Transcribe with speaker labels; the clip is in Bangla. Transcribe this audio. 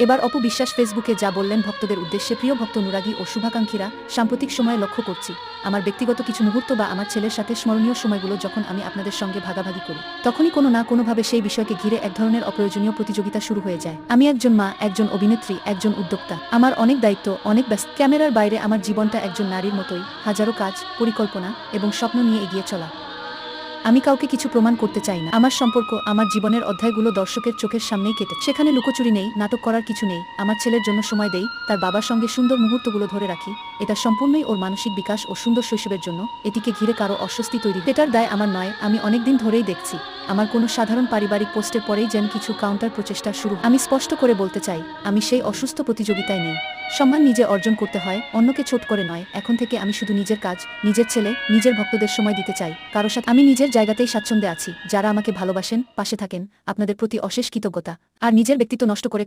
Speaker 1: এবার অপু বিশ্বাস ফেসবুকে যা বললেন ভক্তদের উদ্দেশ্যে। প্রিয় ভক্ত অনুরাগী ও শুভাকাঙ্ক্ষীরা, সাম্প্রতিক সময়ে লক্ষ্য করছি আমার ব্যক্তিগত কিছু মুহূর্ত বা আমার ছেলের সাথে স্মরণীয় সময়গুলো যখন আমি আপনাদের সঙ্গে ভাগাভাগি করি, তখনই কোনো না কোনোভাবে সেই বিষয়কে ঘিরে এক ধরনের অপ্রয়োজনীয় প্রতিযোগিতা শুরু হয়ে যায়। আমি একজন মা, একজন অভিনেত্রী, একজন উদ্যোক্তা। আমার অনেক দায়িত্ব, অনেক ব্যস্ত। ক্যামেরার বাইরে আমার জীবনটা একজন নারীর মতোই, হাজারো কাজ, পরিকল্পনা এবং স্বপ্ন নিয়ে এগিয়ে চলা। আমি কাউকে কিছু প্রমাণ করতে চাই না। আমার সম্পর্ক, আমার জীবনের অধ্যায়গুলো দর্শকের চোখের সামনেই কেটে। সেখানে লুকোচুরি নেই, নাটক করার কিছু নেই। আমার ছেলের জন্য সময় দেই, তার বাবার সঙ্গে সুন্দর মুহূর্তগুলো ধরে রাখি। এটা সম্পূর্ণই ওর মানসিক বিকাশ ও সুন্দর শৈশবের জন্য। এটিকে ঘিরে কারো অস্বস্তি তৈরি এটার দায় আমার নয়। আমি অনেকদিন ধরেই দেখছি আমার কোনো সাধারণ পারিবারিক পোস্টের পরেই যেন কিছু কাউন্টার প্রচেষ্টা শুরু। আমি স্পষ্ট করে বলতে চাই, আমি সেই অসুস্থ প্রতিযোগিতায় নেই। সম্মান নিজে অর্জন করতে হয়, অন্যকে ছোট করে নয়। এখন থেকে আমি শুধু নিজের কাজ, নিজের ছেলে, নিজের ভক্তদের সময় দিতে চাই। কারো সাথে আমি নিজের জায়গাতেই স্বাচ্ছন্দ্যে আছি। যারা আমাকে ভালোবাসেন, পাশে থাকেন, আপনাদের প্রতি অশেষ কৃতজ্ঞতা। আর নিজের ব্যক্তিত্ব নষ্ট করে